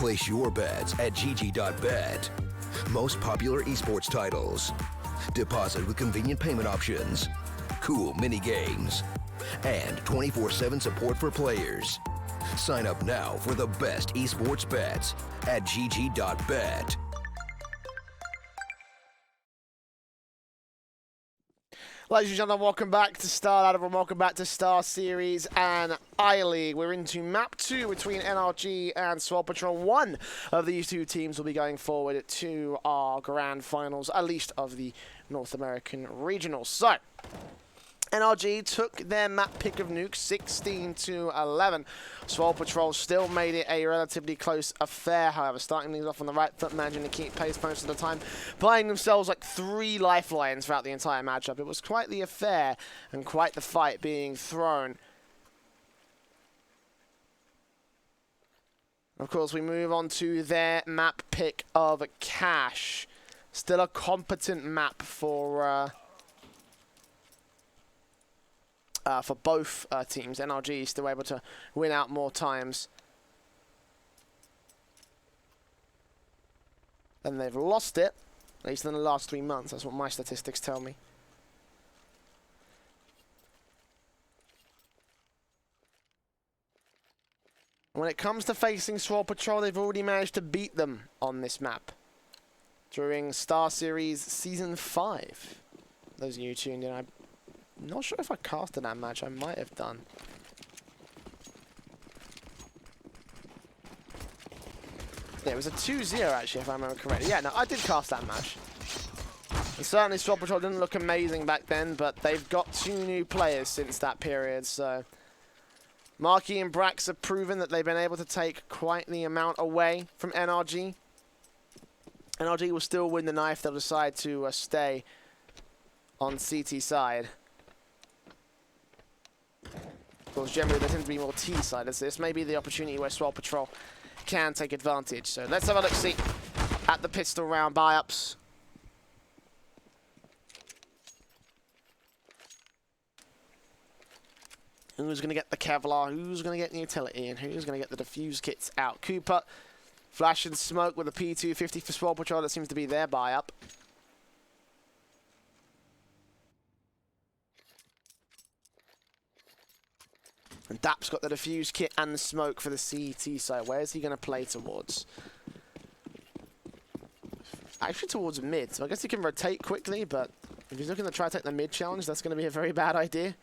Place your bets at gg.bet. Most popular esports titles. Deposit with convenient payment options. Cool mini games. And 24/7 support for players. Sign up now for the best esports bets at gg.bet. Ladies and gentlemen, welcome back to Star Ladder and welcome back to StarSeries and I-League. We're into map 2 between NRG and Swole Patrol. One of these two teams will be going forward to our grand finals, at least of the North American Regionals. So, NRG took their map pick of nukes, 16-11. Swole Patrol still made it a relatively close affair, however, starting things off on the right foot, managing to keep pace most of the time, buying themselves like 3 lifelines throughout the entire matchup. It was quite the affair and quite the fight being thrown. Of course, we move on to their map pick of Cash. Still a competent map for both teams. NRG is still able to win out more times than they've lost it, at least in the last 3 months. That's what my statistics tell me. When it comes to facing Swole Patrol, they've already managed to beat them on this map during StarSeries Season 5. Those of you tuned in, I'm not sure if I casted that match. I might have done. Yeah, it was a 2-0 actually, if I remember correctly. Yeah, no, I did cast that match. And certainly Swole Patrol didn't look amazing back then, but they've got 2 new players since that period, so Marky and Brax have proven that they've been able to take quite the amount away from NRG. NRG will still win the knife. They'll decide to stay on CT side. Of course, generally there tends to be more T side as this. May be the opportunity where Swole Patrol can take advantage. So let's have a look-see at the pistol round buy-ups. Who's going to get the Kevlar? Who's going to get the utility? And who's going to get the defuse kits out? Cooper, Flash and Smoke with a P250 for Swole Patrol. That seems to be their buy-up. And Dap's got the defuse kit and the smoke for the CT side. Where is he going to play towards? Actually towards mid. So I guess he can rotate quickly, but if he's looking to try to take the mid challenge, that's going to be a very bad idea.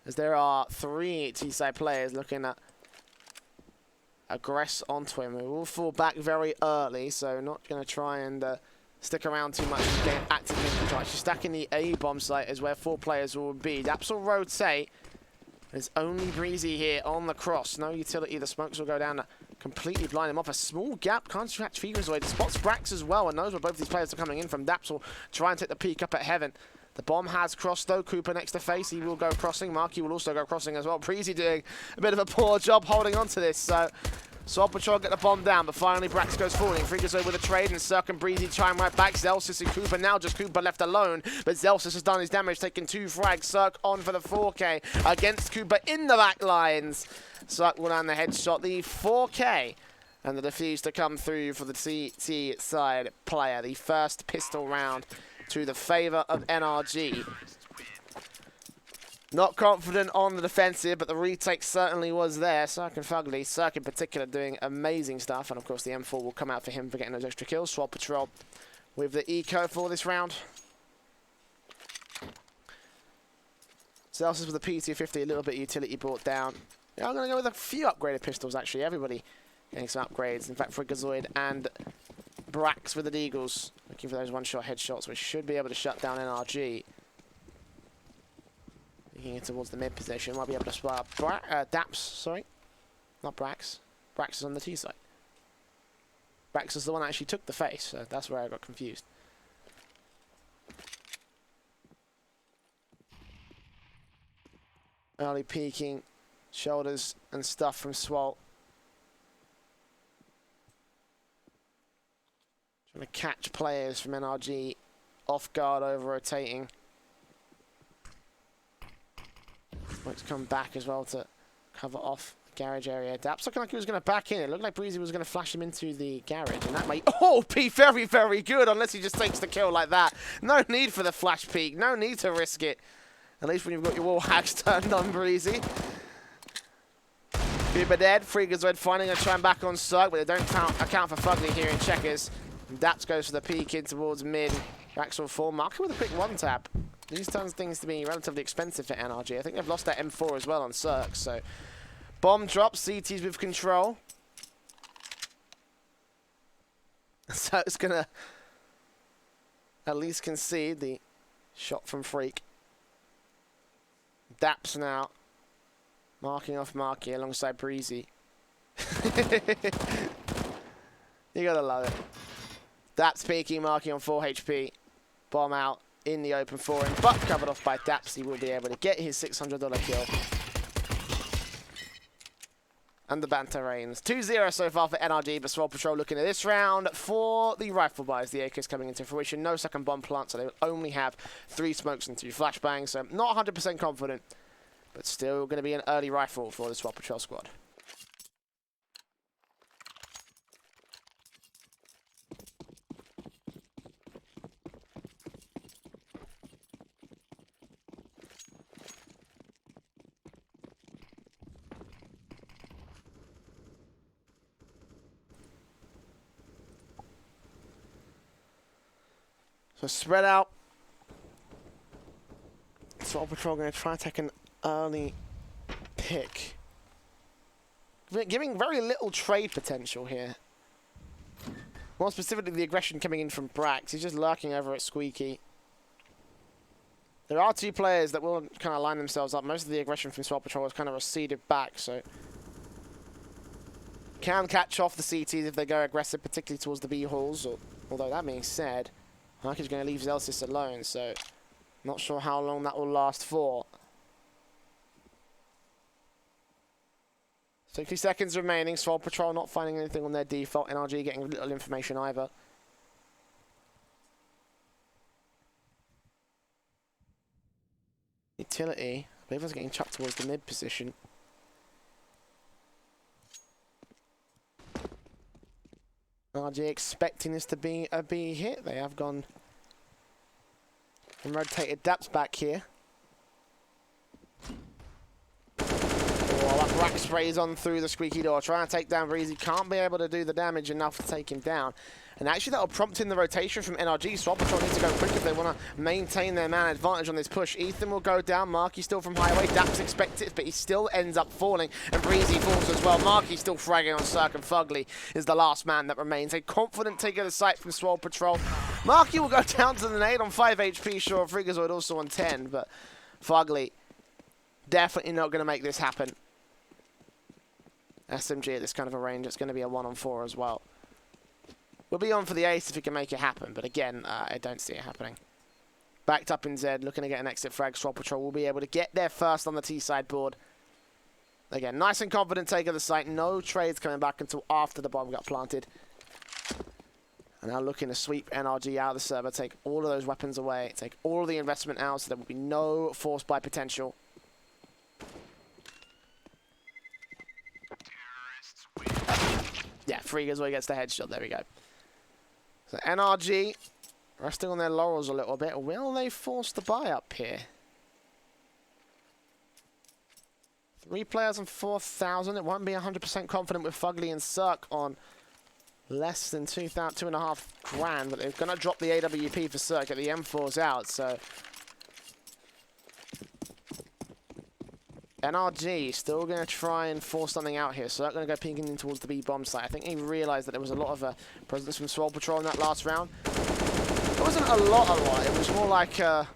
As there are 3 T-side players looking at aggress onto him. We will fall back very early, so not going to try and stick around too much and get actively in control. Actually, stacking the A-bomb site is where 4 players will be. Daps will rotate. There's only Breezy here on the cross. No utility. The smokes will go down to completely blind him off. A small gap. Can't catch Fevers away. Spots Brax as well and knows where both these players are coming in from. Daps will try and take the peek up at Heaven. The bomb has crossed though. Cooper next to face. He will go crossing. Marky will also go crossing as well. Breezy doing a bit of a poor job holding on to this. So Swole Patrol get the bomb down, but finally Brax goes falling. Freakers with a trade, and Cirque and Breezy chime right back. Zelsis and Cooper, now just Cooper left alone, but Zelsis has done his damage, taking 2 frags. Cirque on for the 4K against Cooper in the back lines. Cirque will land the headshot, the 4K, and the defuse to come through for the CT side player. The first pistol round to the favor of NRG. Not confident on the defensive, but the retake certainly was there. Cirque and Fugly, Cirque in particular, doing amazing stuff. And of course, the M4 will come out for him for getting those extra kills. Swole Patrol with the eco for this round. Celsius with the P250, a little bit of utility brought down. Yeah, I'm going to go with a few upgraded pistols, actually. Everybody getting some upgrades. In fact, Frigazoid and Brax with the Deagles, looking for those one-shot headshots, which should be able to shut down NRG. Looking in towards the mid position, might be able to spy up Daps, sorry. Not Brax. Brax is on the T side. Brax is the one that actually took the face, so that's where I got confused. Early peeking, shoulders and stuff from Swole. Trying to catch players from NRG off guard over rotating. Want to come back as well to cover off garage area. Daps looking like he was going to back in. It looked like Breezy was going to flash him into the garage, and that might be very, very good, unless he just takes the kill like that. No need for the flash peek. No need to risk it. At least when you've got your wall hacks turned on, Breezy. Uber dead. Freakazoid finding a try and back on Cirque, but they don't account for Fugly here in checkers. And Daps goes for the peek in towards mid. Raxel full. Marker with a quick one tap. These turns things to be relatively expensive for NRG. I think they've lost their M4 as well on Cirque, so bomb drops, CT's with control. So it's gonna at least concede the shot from Freak. Daps now marking off Marky alongside Breezy. You gotta love it. Daps peeking, Marky on 4 HP. Bomb out in the open for him, but covered off by Daps. He will be able to get his $600 kill. And the banter reigns. 2-0 so far for NRG, but Swole Patrol looking at this round for the rifle buys. The AK is coming into fruition. No second bomb plant, so they will only have 3 smokes and 2 flashbangs. So not 100% confident, but still going to be an early rifle for the Swole Patrol squad. So spread out. Swole Patrol going to try and take an early pick. Giving very little trade potential here. More specifically, the aggression coming in from Brax. He's just lurking over at Squeaky. There are 2 players that will kind of line themselves up. Most of the aggression from Swole Patrol has kind of receded back, so can catch off the CTs if they go aggressive, particularly towards the B halls. Although that being said, Mark is going to leave Zelsis alone, so not sure how long that will last for. 60 seconds remaining. Swole Patrol not finding anything on their default. NRG getting little information either. Utility. I believe I was getting chucked towards the mid position. NRG expecting this to be a B hit. They have gone and rotated Daps back here. Oh, that rack sprays on through the squeaky door. Trying to take down Breezy. Can't be able to do the damage enough to take him down. And actually that'll prompt in the rotation from NRG. Swole Patrol needs to go quick if they want to maintain their man advantage on this push. Ethan will go down. Marky still from highway. Daps expects it, but he still ends up falling. And Breezy falls as well. Marky still fragging on Cirque, and Fugly is the last man that remains. A confident take of the site from Swole Patrol. Marky will go down to the nade on 5 HP. Sure, Freakazoid also on 10, but Fugly definitely not going to make this happen. SMG at this kind of a range, it's going to be a 1-on-4 as well. We'll be on for the ace if he can make it happen, but again, I don't see it happening. Backed up in Z, looking to get an exit frag. Swole Patrol will be able to get there first on the T-side board. Again, nice and confident take of the site. No trades coming back until after the bomb got planted. And now looking to sweep NRG out of the server, take all of those weapons away, take all of the investment out, so there will be no force buy potential. Yeah, Freakazoid gets the headshot. There we go. So NRG resting on their laurels a little bit. Will they force the buy up here? 3 players on 4,000. It won't be 100% confident with Fugly and Cirque on less than 2.5 grand, but they're going to drop the AWP for Cirque. Get the M4s out, so NRG still going to try and force something out here. So they're going to go peeking in towards the B bomb site. I think he realized that there was a lot of presence from Swole Patrol in that last round. It wasn't a lot. It was more like just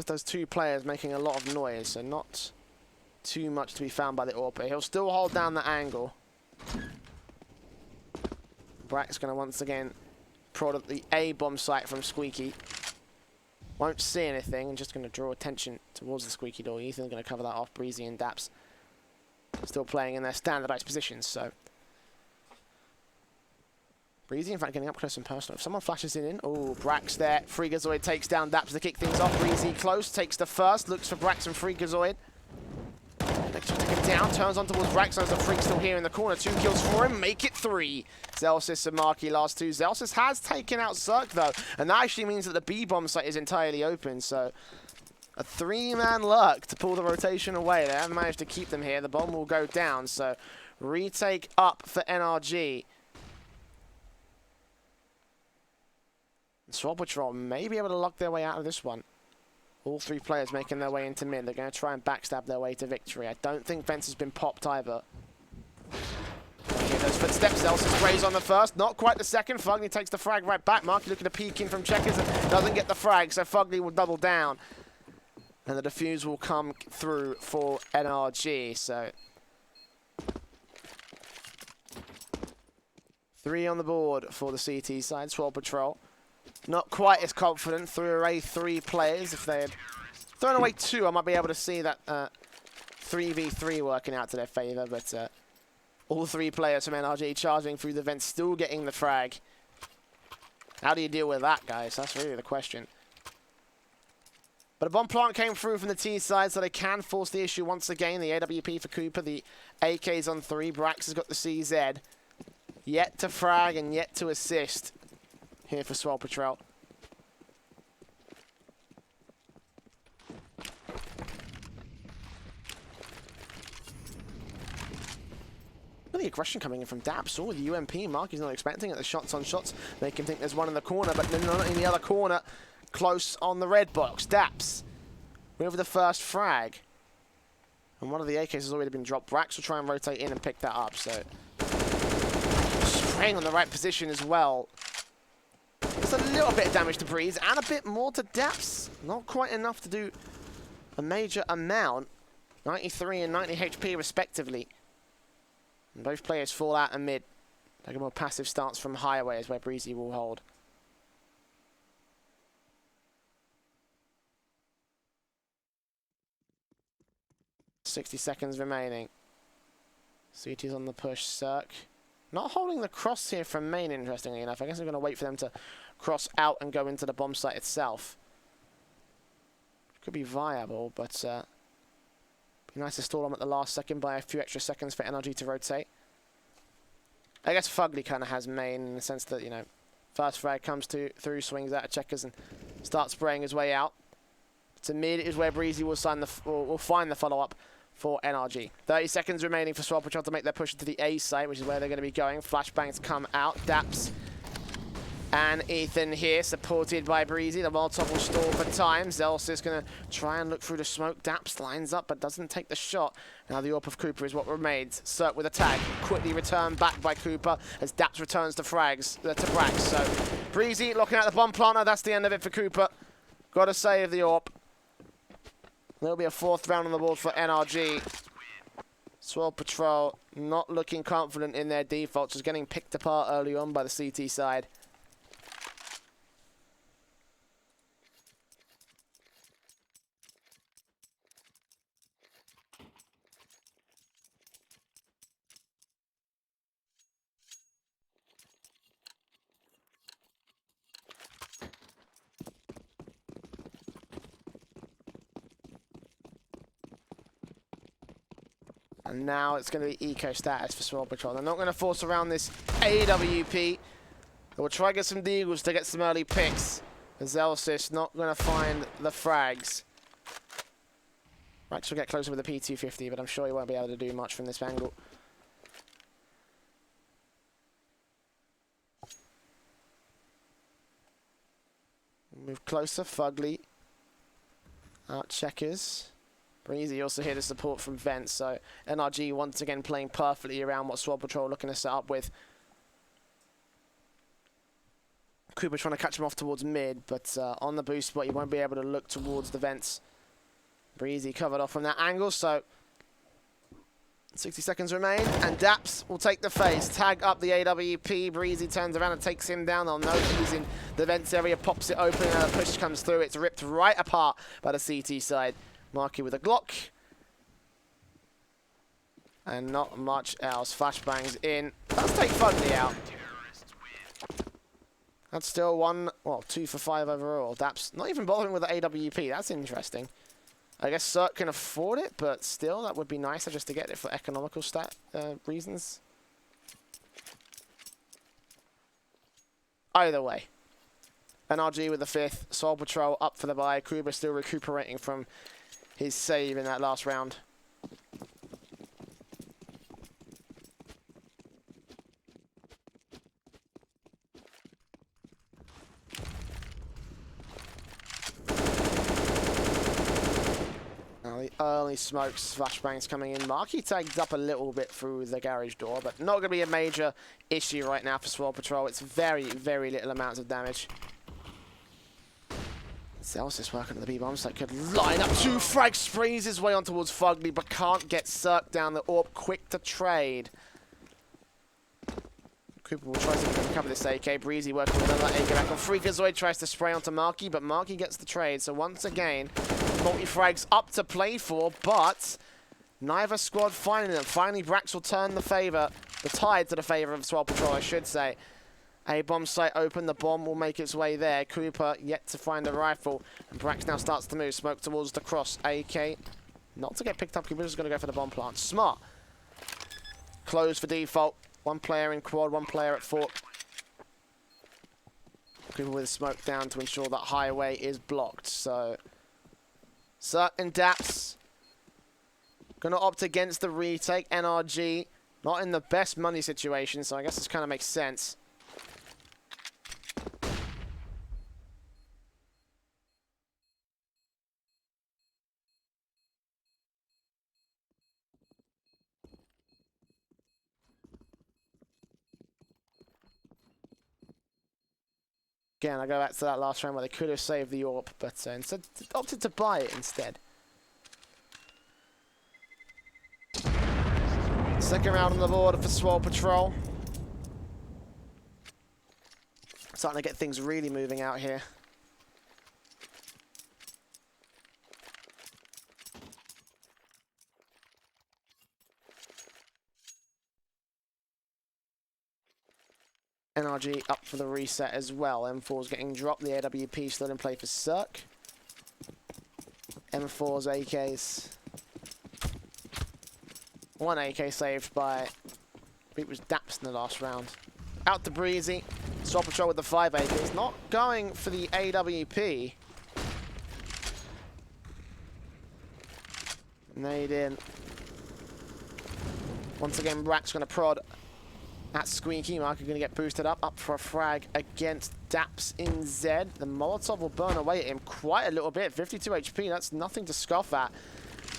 those 2 players making a lot of noise. So not too much to be found by the AWP. He'll still hold down the angle. Brack's going to once again prod at the A bomb site from Squeaky. Won't see anything, and just going to draw attention towards the squeaky door. Ethan's going to cover that off. Breezy and Daps still playing in their standardized positions, so Breezy, in fact, getting up close and personal. If someone flashes in, oh, Brax there. Freakazoid takes down Daps to kick things off. Breezy close, takes the first, looks for Brax and Freakazoid. Victory took him down, turns on towards Rax, there's a freak still here in the corner. 2 kills for him, make it 3. Zellsis and Marky last 2. Zellsis has taken out Cirque though, and that actually means that the B-bomb site is entirely open, so a 3-man lurk to pull the rotation away. They haven't managed to keep them here. The bomb will go down, so retake up for NRG. Swole Patrol may be able to lock their way out of this one. All 3 players making their way into mid. They're going to try and backstab their way to victory. I don't think Vents has been popped either. Okay, those footsteps. Zellsis sprays on the first. Not quite the second. Fugly takes the frag right back. Marky looking to peek in from checkers and doesn't get the frag, so Fugly will double down. And the defuse will come through for NRG, so 3 on the board for the CT side. Swole Patrol not quite as confident. Threw away 3 players. If they had thrown away 2, I might be able to see that 3v3 working out to their favour. But all 3 players from NRG charging through the vents, still getting the frag. How do you deal with that, guys? That's really the question. But a bomb plant came through from the T side, so they can force the issue once again. The AWP for Cooper, the AK's on 3. Brax has got the CZ. Yet to frag and yet to assist here for Swole Patrol. The aggression coming in from Daps. Oh, the UMP. Mark is not expecting it. The shots on shots make him think there's one in the corner, but not in the other corner. Close on the red box. Daps with the first frag. And one of the AKs has already been dropped. Brax will try and rotate in and pick that up. So spraying on the right position as well. Just a little bit of damage to Breeze and a bit more to Daps. Not quite enough to do a major amount. 93 and 90 HP respectively. And both players fall out and mid. Like a more passive stance from Highway is where Breezy will hold. .60 seconds remaining. CT's on the push. Cirque not holding the cross here from main, interestingly enough. I guess I'm going to wait for them to cross out and go into the bomb site itself. Could be viable, but be nice to stall them at the last second by a few extra seconds for NRG to rotate. I guess Fugly kind of has main in the sense that, you know, first frag comes through, swings out of checkers and starts spraying his way out. To mid is where Breezy will find the follow-up for NRG. 30 seconds remaining for Swole Patrol to make their push into the A site, which is where they're going to be going. Flashbangs come out. Daps and Ethan here, supported by Breezy. The Molotov will stall for time. Zellsis is going to try and look through the smoke. Daps lines up, but doesn't take the shot. Now the AWP of Cooper is what remains. Cirque with a tag. Quickly returned back by Cooper as Daps returns to Brax. So Breezy locking out the bomb planter. That's the end of it for Cooper. Got to save the AWP. There'll be a 4th round on the board for NRG. Swole Patrol not looking confident in their defaults, just getting picked apart early on by the CT side. And now it's going to be eco status for Swole Patrol. They're not going to force around this AWP. They will try to get some deagles to get some early picks. Zellsis not going to find the frags. Rax will get closer with the P250, but I'm sure he won't be able to do much from this angle. Move closer, Fugly. Out checkers. Breezy also here to support from Vents, so NRG once again playing perfectly around what Swole Patrol are looking to set up with. Cooper trying to catch him off towards mid, but on the boost spot, he won't be able to look towards the Vents. Breezy covered off from that angle, so 60 seconds remain, and Daps will take the face. Tag up the AWP. Breezy turns around and takes him down. They'll know that he's in the Vents area, pops it open, and a push comes through. It's ripped right apart by the CT side. Marky with a Glock. And not much else. Flashbangs in. Let's take Fugly out. That's still 2 for 5 overall. Daps not even bothering with the AWP. That's interesting. I guess Cirque can afford it, but still, that would be nicer just to get it for economical reasons. Either way. NRG with the 5th. Swole Patrol up for the bye. Kuba still recuperating from his save in that last round. The early smokes, flashbangs coming in. Marky tagged up a little bit through the garage door, but not going to be a major issue right now for Swole Patrol. It's very, very little amounts of damage. Celsius working at the B-bomb site, could line up 2 frags, sprays his way on towards Fugly, but can't get Cirque down the AWP, quick to trade. Cooper will try to recover this AK. Breezy working with another AK back on Freakazoid, tries to spray onto Marky, but Marky gets the trade. So once again, multi-frags up to play for, but neither squad finding them. Finally, Brax will turn the tide to the favor of Swole Patrol, I should say. A bomb site open, the bomb will make its way there. Cooper yet to find a rifle, and Brax now starts to move. Smoke towards the cross. AK, not to get picked up. Cooper's going to go for the bomb plant. Smart. Close for default. 1 player in quad, 1 player at fort. Cooper with smoke down to ensure that highway is blocked. So, Cirque and Daps going to opt against the retake. NRG not in the best money situation, so I guess this kind of makes sense. Again, I go back to that last round where they could have saved the AWP, but instead opted to buy it instead. Second round on the board for Swole Patrol. Starting to get things really moving out here. NRG up for the reset as well. M4's getting dropped. The AWP still in play for Cirque. M4's AKs. 1 AK saved by, I think it was Daps in the last round. Out to Breezy. Swole Patrol with the 5 AKs. Not going for the AWP. Nade in. Once again, Brack's going to prod at Squeaky. Marker going to get boosted up for a frag against Daps in Z. The Molotov will burn away at him quite a little bit. 52 HP, that's nothing to scoff at.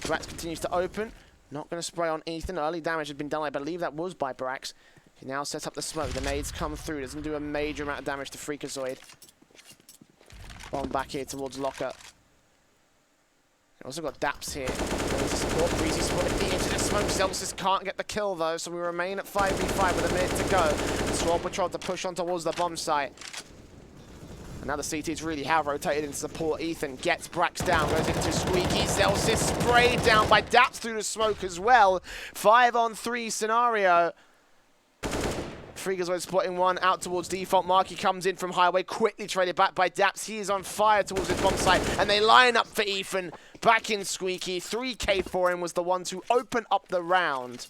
Brax continues to open. Not going to spray on Ethan. Early damage had been done. I believe that was by Brax. He now sets up the smoke. The nades come through. Doesn't do a major amount of damage to Freakazoid. Bomb back here towards Locker. Also got Daps here. Support. Breezy spotted the edge of the smoke. Celsius can't get the kill though, so we remain at 5v5 with a minute to go. Swole Patrol to push on towards the bomb site. And now the CTs really have rotated into support. Ethan gets Brax down, goes into Squeaky. Celsius sprayed down by Daps through the smoke as well. 5-on-3 scenario. Freakazoid spotting one out towards default. Marky comes in from highway, quickly traded back by Daps. He is on fire towards his bomb site, and they line up for Ethan. Back in Squeaky. 3K for him was the one to open up the round.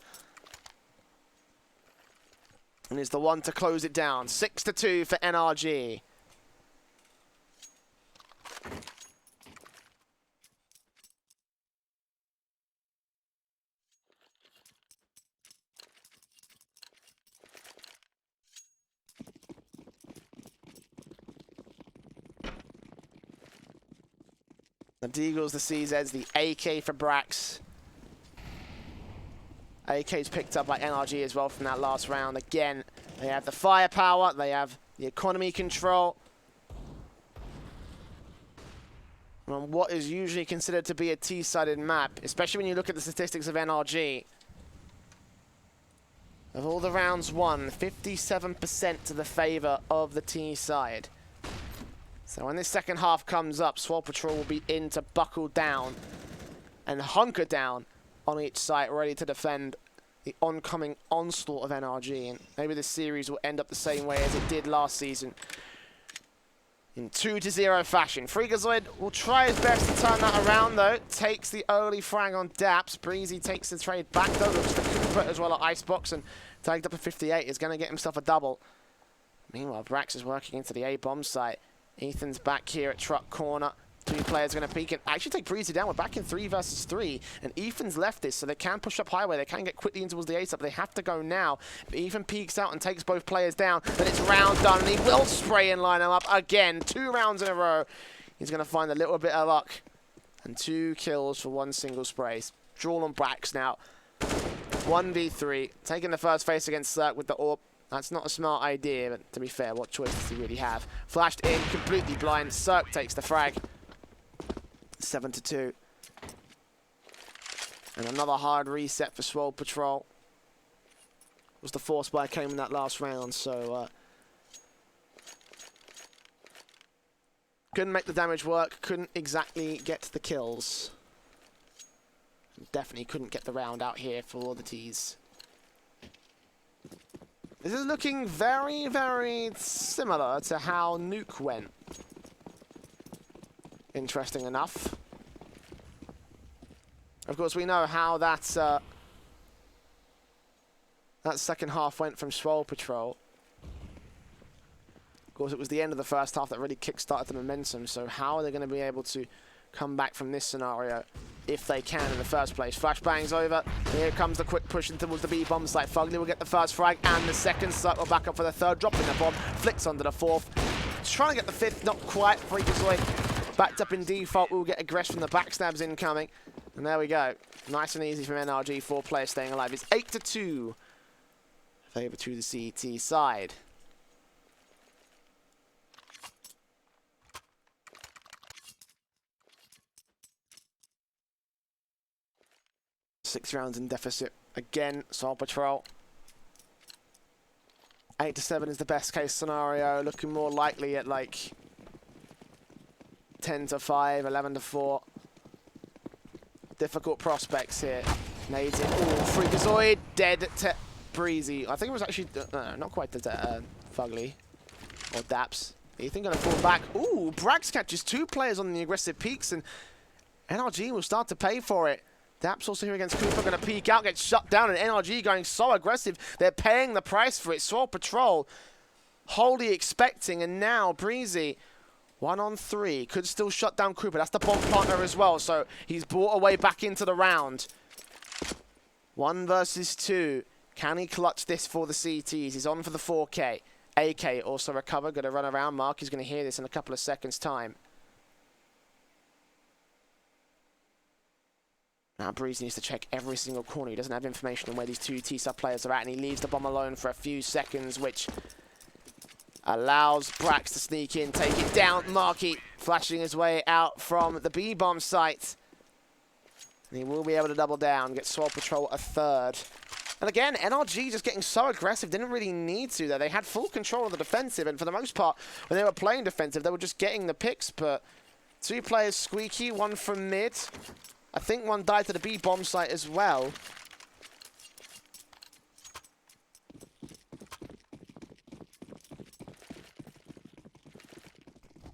And is the one to close it down. 6-2 for NRG. The Deagles, the CZs, the AK for Brax. AK's picked up by NRG as well from that last round. Again, they have the firepower, they have the economy control. On what is usually considered to be a T-sided map, especially when you look at the statistics of NRG. Of all the rounds won, 57% to the favor of the T side. So when this second half comes up, Swole Patrol will be in to buckle down and hunker down on each site, ready to defend the oncoming onslaught of NRG. And maybe this series will end up the same way as it did last season. in 2-0 fashion. Freakazoid will try his best to turn that around, though. Takes the early frag on Daps. Breezy takes the trade back, though. Looks for Cooper as well at Icebox, and tagged up to 58. Is going to get himself a double. Meanwhile, Brax is working into the A-bomb site. Ethan's back here at truck corner. Two players going to peek and actually take Breezy down. We're back in 3 versus 3, and Ethan's left this, so they can push up highway. They can get quickly in towards the A-side, but they have to go now. If Ethan peeks out and takes both players down, then it's round done, and he will spray and line them up again. 2 rounds in a row. He's going to find a little bit of luck, and 2 kills for 1 single spray. Drawn on Brax now. 1v3, taking the first face against Cirque with the AWP. That's not a smart idea, but to be fair, what choice does he really have? Flashed in, completely blind. Cirque takes the frag. 7-2. And another hard reset for Swole Patrol. Was the force buy came in that last round, so couldn't make the damage work, couldn't exactly get the kills. Definitely couldn't get the round out here for the T's. This is looking very, very similar to how Nuke went. Interesting enough. Of course, we know how that second half went from Swole Patrol. Of course, it was the end of the first half that really kick-started the momentum, so how are they going to be able to come back from this scenario if they can in the first place? Flashbang's over. Here comes the quick push towards the B-bomb site. Fugly will get the first frag and the second. Circle back up for the third, dropping the bomb. Flicks onto the fourth. Trying to get the fifth, not quite. Freakazoid backed up in default. We'll get aggression from the backstabs incoming. And there we go. Nice and easy from NRG. 4 players staying alive. It's 8-2. Favor to the CT side. Six rounds in deficit. Again, Swole Patrol. 8-7 is the best case scenario. Looking more likely at like 10-5, 11-4. Difficult prospects here. Nades it. Ooh, Freakazoid dead to Breezy. I think it was actually not quite the Fugly or Daps. Ethan gonna fall back. Ooh, Brax catches 2 players on the aggressive peaks, and NRG will start to pay for it. Daps also here against Cooper, going to peek out, gets shut down, and NRG going so aggressive. They're paying the price for it. Swole Patrol wholly expecting, and now Breezy 1-on-3 could still shut down Cooper. That's the bomb partner as well, so he's brought away back into the round. 1 versus 2. Can he clutch this for the CTs? He's on for the 4K. AK also recovered, going to run around. Mark is going to hear this in a couple of seconds' time. Now Breezy needs to check every single corner. He doesn't have information on where these 2 T-sub players are at, and he leaves the bomb alone for a few seconds, which allows Brax to sneak in, take it down. Marky flashing his way out from the B-bomb site. And he will be able to double down, get Swole Patrol a third. And again, NRG just getting so aggressive, didn't really need to there. They had full control of the defensive, and for the most part, when they were playing defensive, they were just getting the picks, but 2 players squeaky, 1 from mid. I think 1 died to the B-bomb site as well.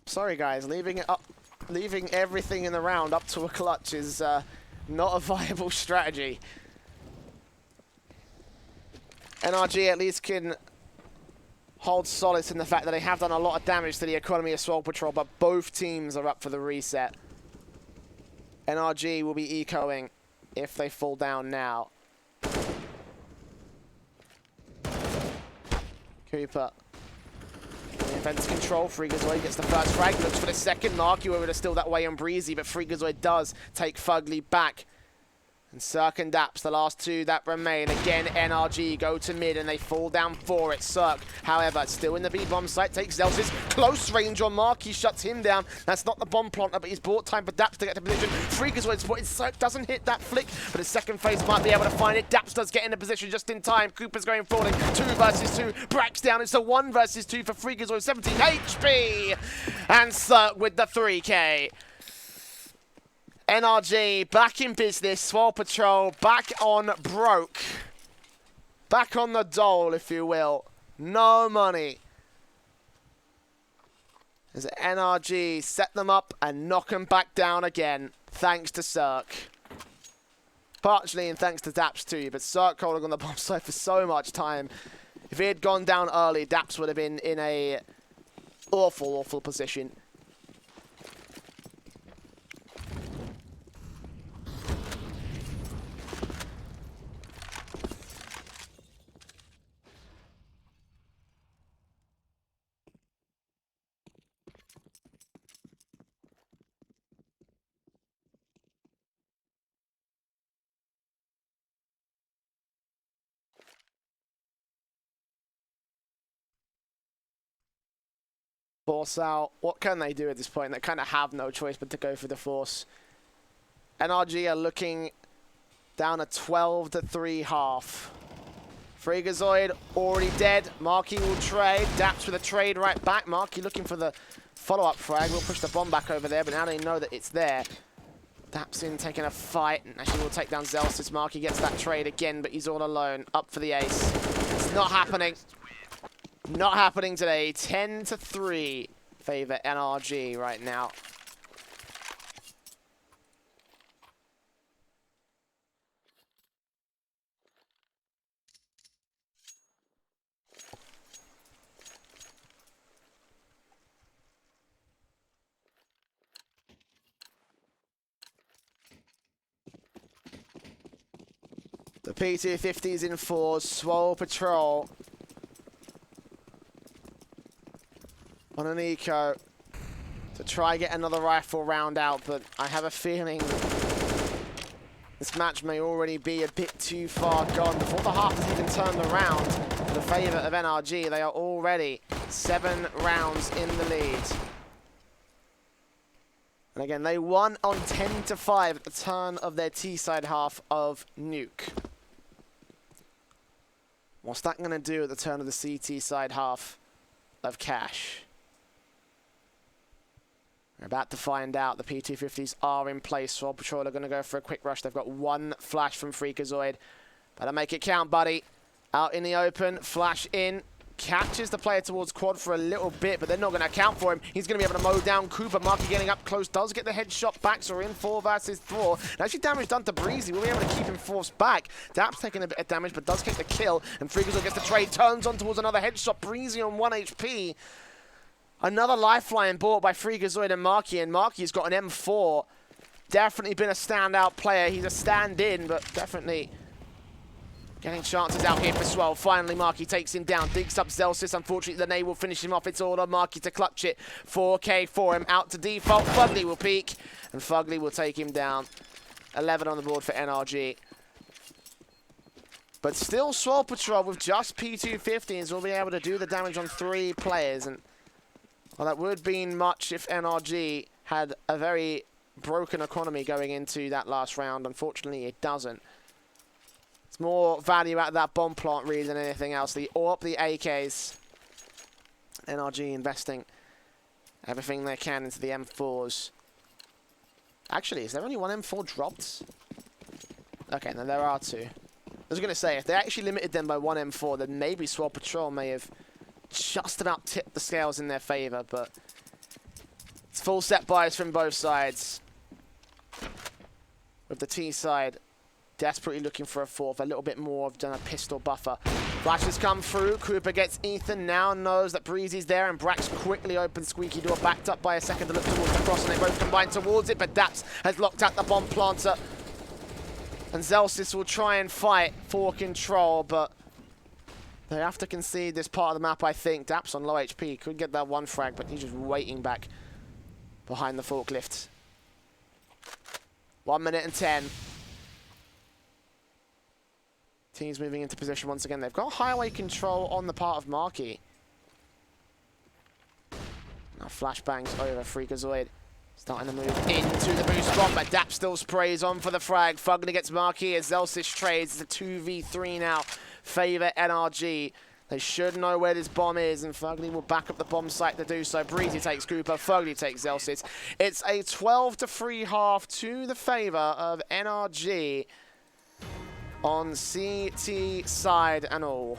Sorry guys, leaving everything in the round up to a clutch is not a viable strategy. NRG at least can hold solace in the fact that they have done a lot of damage to the economy of Swole Patrol, but both teams are up for the reset. NRG will be ecoing if they fall down now. Cooper. Defense control. Freakazoid gets the first frag. Looks for the second. Marky over to steal that way on Breezy, but Freakazoid does take Fugly back. And Cirque and Daps, the last 2 that remain. Again, NRG go to mid, and they fall down for it. Cirque, however, still in the B-bomb site, takes Zelsis. Close range on Marky, shuts him down. That's not the bomb planter, but he's bought time for Daps to get to position. Freakazoid spotted. Cirque doesn't hit that flick, but his second phase might be able to find it. Daps does get into position just in time. Cooper's going falling. 2 versus 2. Brax down. It's a 1 versus 2 for Freakazoid. 17 HP. And Cirque with the 3K. NRG back in business. Swole Patrol back on broke. Back on the dole, if you will. No money. As NRG set them up and knock them back down again, thanks to Cirque. Partially and thanks to Daps too, but Cirque holding on the bomb site for so much time. If he had gone down early, Daps would have been in a awful position. Force out. What can they do at this point? They kind of have no choice but to go for the force. NRG are looking down a 12-3 half. Freakazoid already dead. Marky will trade. Daps with a trade right back. Marky looking for the follow-up frag. We'll push the bomb back over there, but now they know that it's there. Daps in taking a fight, and actually will take down Zelsis. Marky gets that trade again, but he's all alone. Up for the ace. It's not happening. Not happening today. 10-3 favor NRG right now. The P250's in fours. Swole Patrol on an eco to try get another rifle round out, but I have a feeling this match may already be a bit too far gone. Before the half has even turned around in the favour of NRG, they are already 7 rounds in the lead. And again, they won on 10-5 at the turn of their T-side half of Nuke. What's that going to do at the turn of the CT side half of Cash? We're about to find out. The P250s are in place. Swole Patrol are going to go for a quick rush. They've got one flash from Freakazoid. Better make it count, buddy. Out in the open, flash in. Catches the player towards quad for a little bit, but they're not going to account for him. He's going to be able to mow down Cooper. Marky getting up close, does get the headshot back, so we're in 4 versus 4. And actually damage done to Breezy. We'll be able to keep him forced back. Daps taking a bit of damage, but does get the kill. And Freakazoid gets the trade, turns on towards another headshot. Breezy on 1 HP. Another lifeline bought by Freakazoid and Marky's got an M4. Definitely been a standout player. He's a stand-in, but definitely getting chances out here for Swole. Finally, Marky takes him down, digs up Zelsis. Unfortunately, the NA will finish him off. It's all on Marky to clutch it. 4K for him, out to default. Fugly will peek, and Fugly will take him down. 11 on the board for NRG. But still, Swole Patrol with just P250s will be able to do the damage on 3 players. And well, that would have been much if NRG had a very broken economy going into that last round. Unfortunately, it doesn't. It's more value out of that bomb plant really than anything else. The AWP, the AKs. NRG investing everything they can into the M4s. Actually, is there only one M4 dropped? Okay, then there are 2. I was going to say, if they actually limited them by 1 M4, then maybe Swole Patrol may have just about tipped the scales in their favour, but it's full set buys from both sides. With the T side desperately looking for a 4th, a little bit more of a pistol buffer. Flashes come through, Cooper gets Ethan, now knows that Breezy's there, and Brax quickly opens Squeaky Door, backed up by a second to look towards the cross, and they both combine towards it, but Daps has locked out the bomb planter. And Zelsis will try and fight for control, but they have to concede this part of the map, I think. Daps on low HP. Could get that 1 frag, but he's just waiting back behind the forklift. 1 minute and 10. Teams moving into position once again. They've got highway control on the part of Marky. Now flashbangs over Freakazoid. Starting to move into the boost bomb, but Daps still sprays on for the frag. Fugly gets Marky as Zelsis trades. It's a 2v3 now. Favour NRG. They should know where this bomb is, and Fugly will back up the bomb site to do so. Breezy takes Cooper, Fugly takes Zelsis. It's a 12-3 half to the favour of NRG on CT side and all.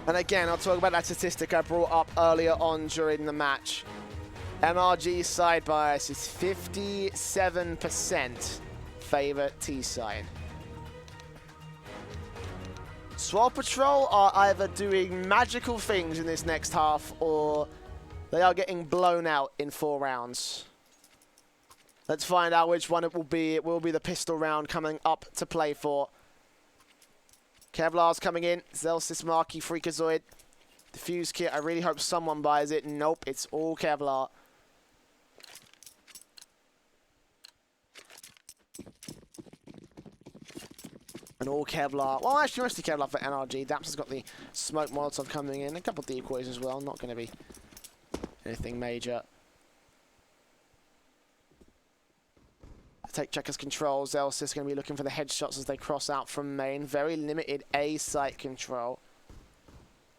And again, I'll talk about that statistic I brought up earlier on during the match. NRG side bias is 57% favor T-side. Swole Patrol are either doing magical things in this next half or they are getting blown out in 4 rounds. Let's find out which one it will be. It will be the pistol round coming up to play for. Kevlar's coming in. Zelsis, Marky, Freakazoid. Diffuse kit. I really hope someone buys it. Nope, it's all Kevlar. And all Kevlar. Well, actually, mostly Kevlar for NRG. Daps has got the smoke Molotov coming in. A couple of decoys as well. Not going to be anything major. Take checkers control. Zelsis going to be looking for the headshots as they cross out from main. Very limited A site control.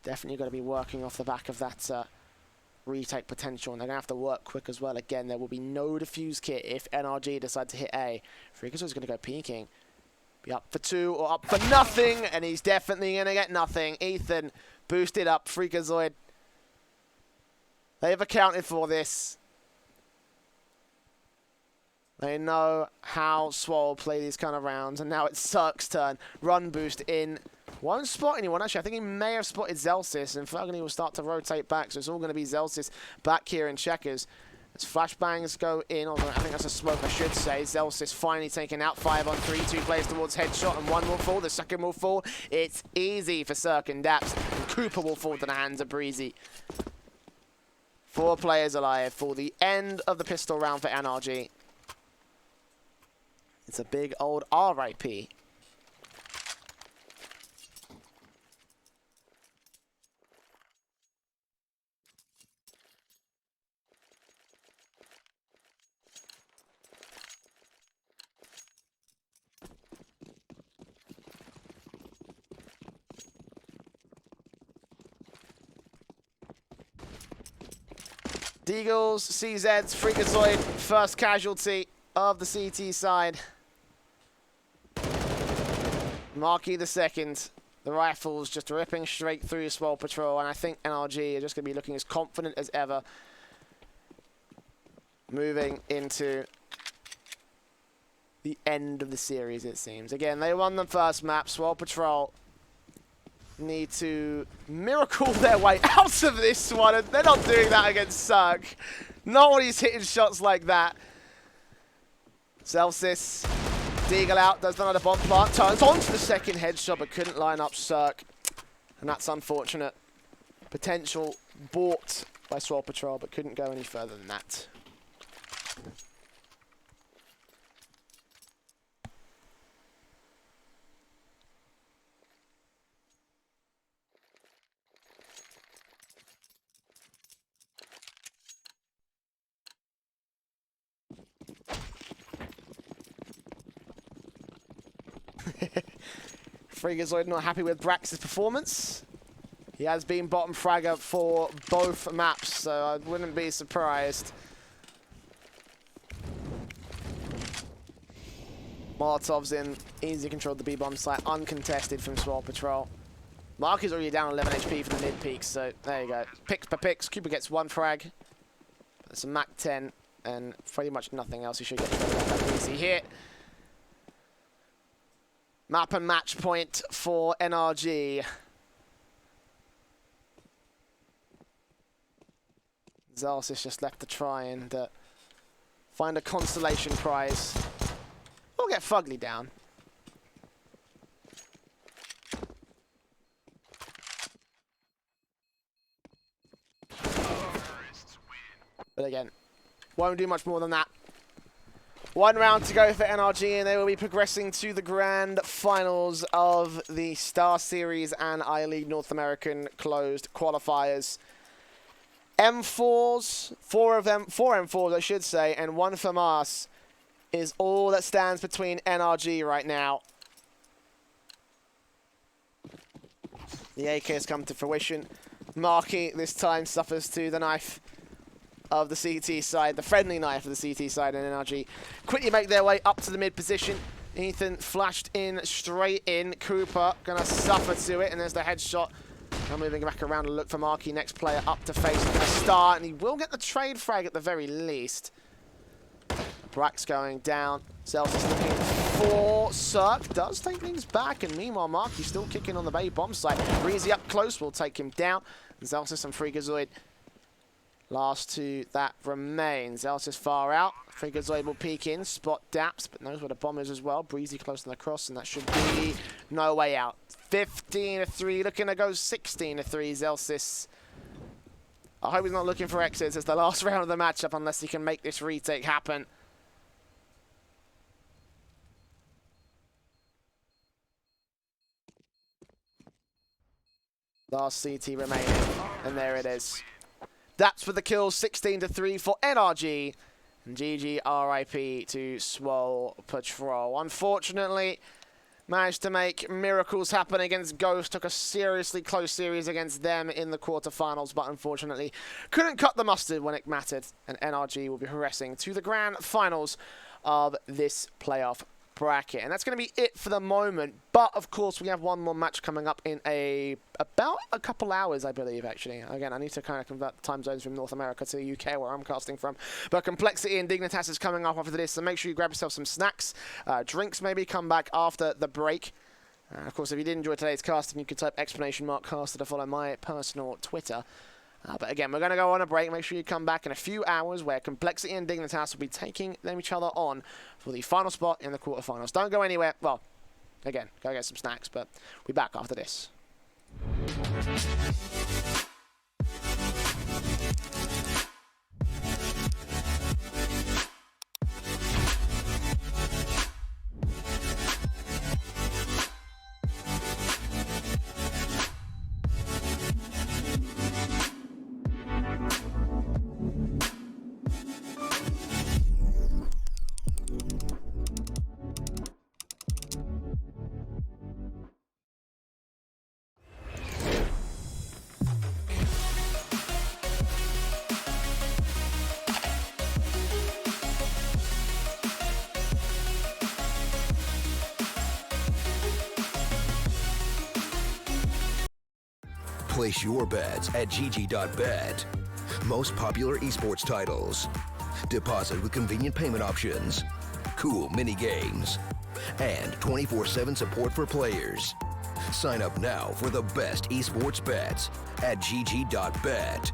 Definitely got to be working off the back of that retake potential. And they're going to have to work quick as well. Again, there will be no defuse kit if NRG decide to hit A. Freakazoid's going to go peeking. Be up for 2 or up for nothing. And he's definitely going to get nothing. Ethan boosted up. Freakazoid. They've accounted for this. They know how Swole play these kind of rounds, and now it's Cirque's turn. Run boost in. Won't spot anyone, actually. I think he may have spotted Zelsis, and Fergany will start to rotate back, so it's all going to be Zelsis back here in checkers. As flashbangs go in, although I think that's a smoke, I should say. Zelsis finally taking out 5 on 3. 2 players towards headshot, and 1 will fall. The second will fall. It's easy for Cirque and Daps, and Cooper will fall to the hands of Breezy. 4 players alive for the end of the pistol round for NRG. It's a big old RIP. Deagles, CZs, Freakazoid, first casualty of the CT side. Marky the second. The rifles just ripping straight through Swole Patrol, and I think NRG are just going to be looking as confident as ever. Moving into the end of the series, it seems. Again, they won the first map. Swole Patrol need to miracle their way out of this one, and they're not doing that against Cirque. Not when he's hitting shots like that. Zelsis. Deagle out, does another bomb plant, turns on to the second headshot, but couldn't line up Cirque. And that's unfortunate. Potential bought by Swole Patrol, but couldn't go any further than that. Freakazoid not happy with Brax's performance. He has been bottom fragger for both maps, so I wouldn't be surprised. Molotov's in, easy controlled the B-bomb site, uncontested from Swole Patrol. Mark is already down 11 HP for the mid-peak, so there you go. Picks per picks, Cooper gets 1 frag. That's a Mac 10, and pretty much nothing else. He should get that easy hit. Map and match point for NRG. Zelsis just left to try and find a consolation prize. We'll get Fugly down. But again, won't do much more than that. 1 round to go for NRG, and they will be progressing to the grand finals of the StarSeries and I-League North American closed qualifiers. M4s, 4 of them, 4 M4s I should say, and 1 FAMAS is all that stands between NRG right now. The AK has come to fruition. Marky this time suffers to the knife of the CT side, the friendly knife of the CT side, and NRG quickly make their way up to the mid position. Ethan flashed in, straight in. Cooper gonna suffer to it, and there's the headshot Now moving back around to look for Marky, next player up to face a start, and he will get the trade frag at the very least. Brack's going down. Celsius looking for Cirque. Does take things back, and meanwhile Marky still kicking on the bay bomb site. Breezy up close will take him down. Celsius and Freakazoid last two that remain. Celsius far out. Freakazoid will peek in, spot Daps, but knows where the bomb is as well. Breezy close to the cross, and that should be no way out. 15-3, looking to go 16-3. Celsius, I hope he's not looking for exits. It's the last round of the matchup unless he can make this retake happen. Last CT remaining, and there it is. That's for the kill, 16-3 for NRG. And GG RIP to Swole Patrol. Unfortunately, managed to make miracles happen against Ghost. Took a seriously close series against them in the quarterfinals, but unfortunately couldn't cut the mustard when it mattered. And NRG will be progressing to the grand finals of this playoff bracket. And that's going to be it for the moment. But, of course, we have one more match coming up in about a couple hours, I believe, actually. Again, I need to kind of convert the time zones from North America to the UK, where I'm casting from. But Complexity and Dignitas is coming up after this, so make sure you grab yourself some snacks. Drinks maybe come back after the break. Of course, if you did enjoy today's casting, you can type !casted to follow my personal Twitter. But again, we're going to go on a break. Make sure you come back in a few hours where Complexity and Dignitas will be taking each other on for the final spot in the quarterfinals. Don't go anywhere. Well, again, go get some snacks, but we'll be back after this. Place your bets at gg.bet. Most popular esports titles. Deposit with convenient payment options. Cool mini games. And 24/7 support for players. Sign up now for the best esports bets at gg.bet.